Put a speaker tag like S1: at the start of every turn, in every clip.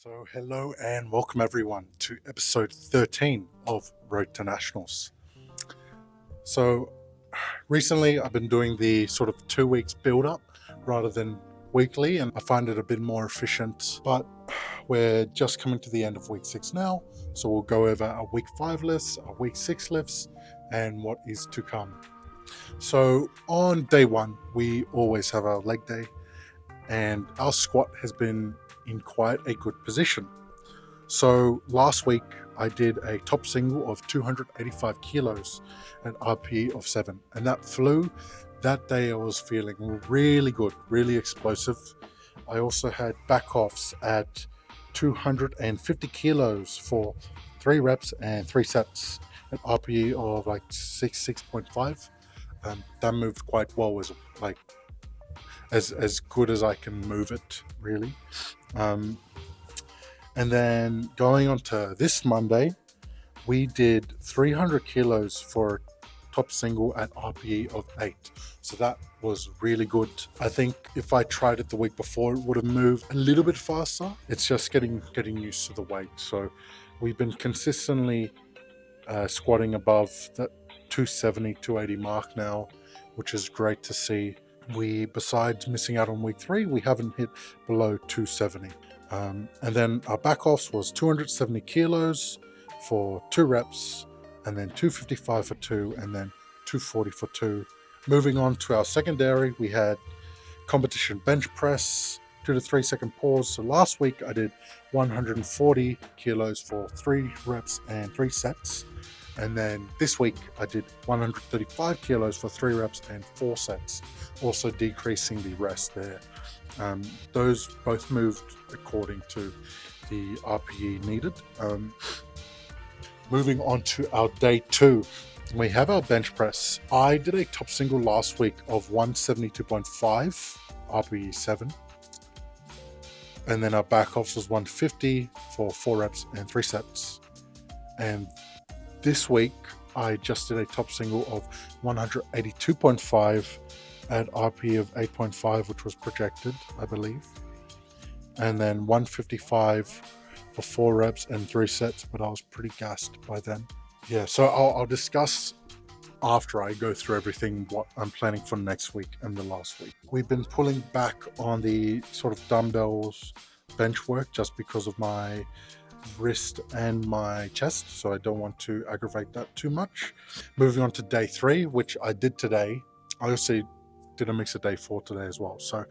S1: So, hello and welcome everyone to episode 13 of Road to Nationals. So, recently I've been doing the sort of 2 weeks build up rather than weekly, and I find it a bit more efficient. But we're just coming to the end of week 6 now, so we'll go over our week 5 lifts, our week 6 lifts, and what is to come. So, on day 1, we always have our leg day, and our squat has been in quite a good position. So last week I did a top single of 285 kilos at RPE of 7, and that flew. That day I was feeling really good, really explosive. I also had back offs at 250 kilos for 3 reps and 3 sets at RPE of like 6.5. That moved quite well, as good as I can move it, really. And then going on to this Monday, we did 300 kilos for top single at RPE of 8. So that was really good. I think if I tried it the week before, it would have moved a little bit faster. It's just getting used to the weight. So we've been consistently squatting above the 270, 280 mark now, which is great to see. Besides missing out on week 3, we haven't hit below 270. And then our back offs was 270 kilos for 2 reps, and then 255 for 2, and then 240 for 2. Moving on to our secondary, we had competition bench press, 2 to 3 second pause. So last week I did 140 kilos for 3 reps and 3 sets. And then this week I did 135 kilos for 3 reps and 4 sets, also decreasing the rest there. Those both moved according to the RPE needed. Moving on to our day 2, we have our bench press. I did a top single last week of 172.5 RPE 7. And then our back offs was 150 for 4 reps and 3 sets. And this week, I just did a top single of 182.5 at RPE of 8.5, which was projected, I believe. And then 155 for 4 reps and 3 sets, but I was pretty gassed by then. Yeah, so I'll discuss after I go through everything what I'm planning for next week and the last week. We've been pulling back on the sort of dumbbells bench work just because of my wrist and my chest, so I don't want to aggravate that too much. Moving on to day 3, which I did today. I also did a mix of day 4 today as well. So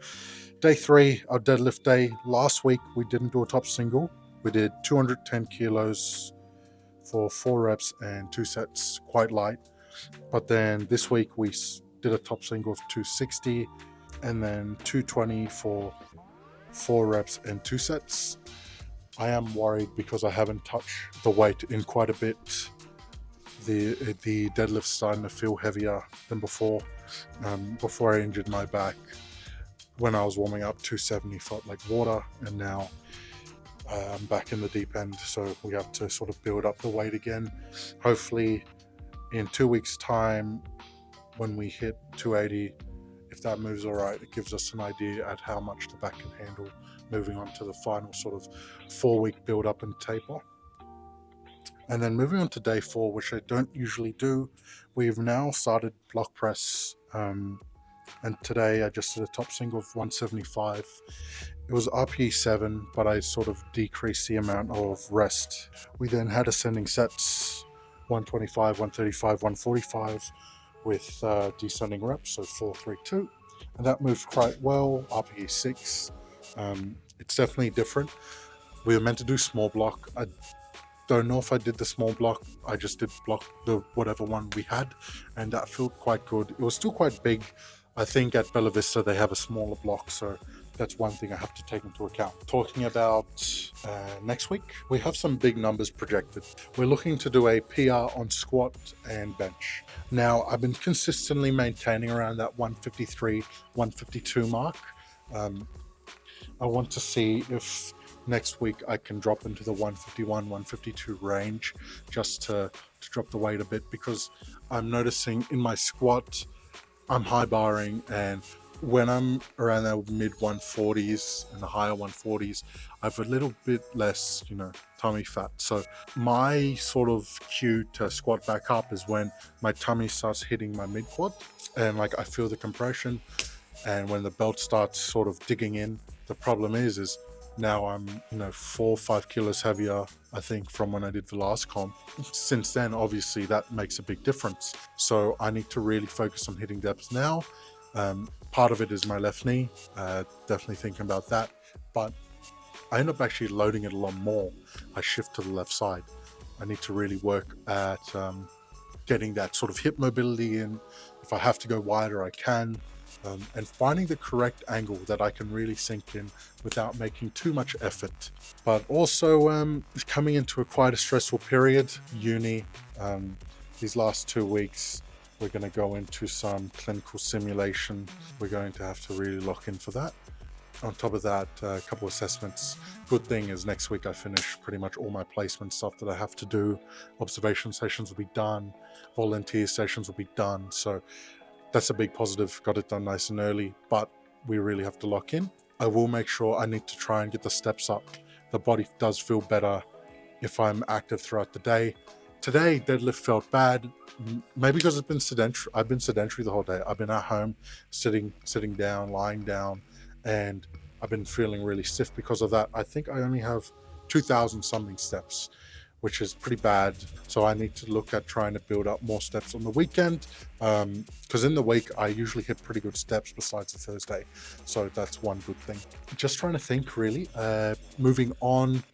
S1: day 3, our deadlift day. Last week we didn't do a top single. We did 210 kilos for 4 reps and 2 sets, quite light. But then this week we did a top single of 260 and then 220 for 4 reps and 2 sets. I am worried because I haven't touched the weight in quite a bit. The deadlift's starting to feel heavier than before. Before I injured my back, when I was warming up, 270 felt like water, and now I'm back in the deep end, so we have to sort of build up the weight again. Hopefully in 2 weeks' time, when we hit 280, if that moves all right, it gives us an idea at how much the back can handle, moving on to the final sort of 4-week build up and taper. And then moving on to day 4, which I don't usually do, we've now started block press. And today I just did a top single of 175. It was RPE 7, but I sort of decreased the amount of rest. We then had ascending sets, 125, 135, 145 with descending reps, so 4, 3, 2. And that moved quite well, RPE 6. It's definitely different. We were meant to do small block. I don't know if I did the small block. I just did block the whatever one we had, and that felt quite good. It was still quite big. I think at Bella Vista they have a smaller block, so that's one thing I have to take into account. Talking about next week, we have some big numbers projected. We're looking to do a PR on squat and bench. Now, I've been consistently maintaining around that 153, 152 mark. I want to see if next week I can drop into the 151, 152 range just to drop the weight a bit, because I'm noticing in my squat I'm high barring and when I'm around the mid 140s and the higher 140s, I have a little bit less, tummy fat. So my sort of cue to squat back up is when my tummy starts hitting my mid quad, and like I feel the compression, and when the belt starts sort of digging in. The problem is now I'm 4 or 5 kilos heavier, I think, from when I did the last comp. Since then, obviously that makes a big difference. So I need to really focus on hitting depths now. Part of it is my left knee, definitely thinking about that, but I end up actually loading it a lot more. I shift to the left side. I need to really work at getting that sort of hip mobility in. If I have to go wider, I can. And finding the correct angle that I can really sink in without making too much effort. But also coming into quite a stressful period, uni, these last 2 weeks, we're going to go into some clinical simulation. We're going to have to really lock in for that. On top of that, a couple assessments. Good thing is next week I finish pretty much all my placement stuff that I have to do. Observation sessions will be done. Volunteer sessions will be done. So that's a big positive. Got it done nice and early, but we really have to lock in. I will make sure I need to try and get the steps up. The body does feel better if I'm active throughout the day. Today, deadlift felt bad, maybe because it's been sedentary. I've been sedentary the whole day. I've been at home, sitting down, lying down, and I've been feeling really stiff because of that. I think I only have 2,000 something steps, which is pretty bad. So I need to look at trying to build up more steps on the weekend, because in the week I usually hit pretty good steps besides the Thursday. So that's one good thing. Just trying to think really. Moving on,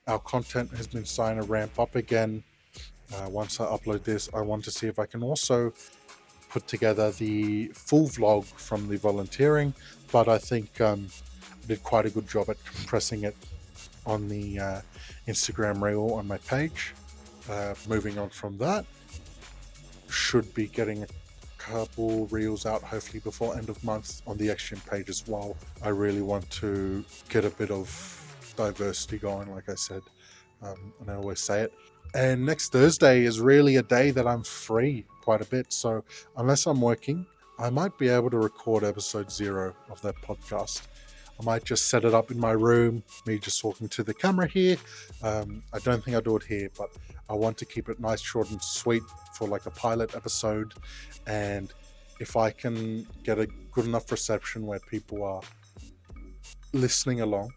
S1: our content has been starting to ramp up again. Once I upload this, I want to see if I can also put together the full vlog from the volunteering, but I think I did quite a good job at compressing it on the Instagram reel on my page. Moving on from that, should be getting a couple reels out hopefully before end of month on the Xgym page as well. I really want to get a bit of diversity going, like I said, and I always say it. And next Thursday is really a day that I'm free quite a bit, so unless I'm working, I might be able to record episode 0 of that podcast. I might just set it up in my room, me just talking to the camera here. I don't think I'll do it here, but I want to keep it nice, short and sweet for like a pilot episode. And if I can get a good enough reception where people are listening along,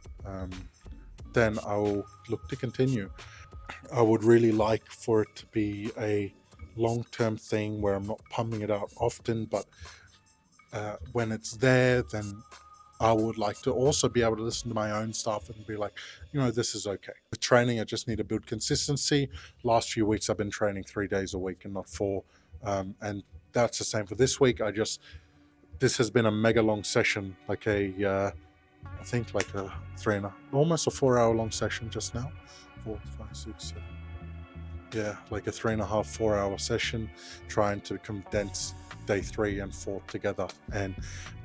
S1: then I'll look to continue. I would really like for it to be a long-term thing where I'm not pumping it out often, but when it's there, then I would like to also be able to listen to my own stuff and be like, this is okay. With training, I just need to build consistency. Last few weeks, I've been training 3 days a week and not 4. And that's the same for this week. This has been a mega long session, like I think like a 4-hour long session just now. 4, 5, 6, 7. Yeah, like a 3.5, 4-hour session, trying to condense day 3 and 4 together, and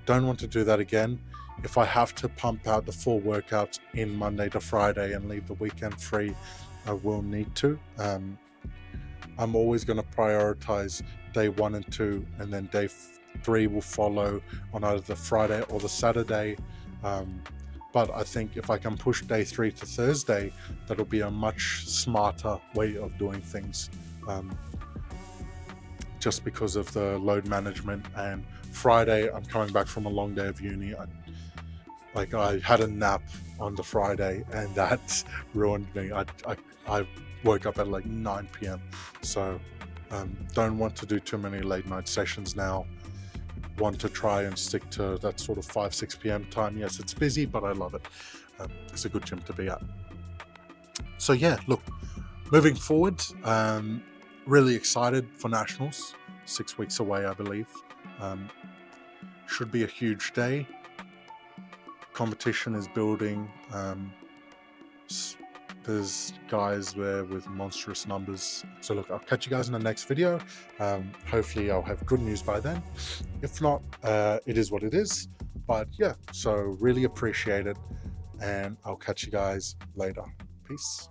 S1: don't want to do that again. If I have to pump out the 4 workouts in Monday to Friday and leave the weekend free, I will need to. I'm always going to prioritize day 1 and 2, and then day 3 will follow on either the Friday or the Saturday. But I think if I can push day 3 to Thursday, that'll be a much smarter way of doing things. Just because of the load management. And Friday, I'm coming back from a long day of uni. I had a nap on the Friday, and that ruined me. I woke up at like 9 p.m. So don't want to do too many late night sessions now. Want to try and stick to that sort of 5, 6 p.m. time. Yes, it's busy, but I love it. It's a good gym to be at. So yeah, look, moving forward, really excited for Nationals. 6 weeks away, I believe. Should be a huge day. Competition is building. There's guys there with monstrous numbers. So look, I'll catch you guys in the next video. Hopefully I'll have good news by then. If not, it is what it is. But yeah, so really appreciate it. And I'll catch you guys later. Peace.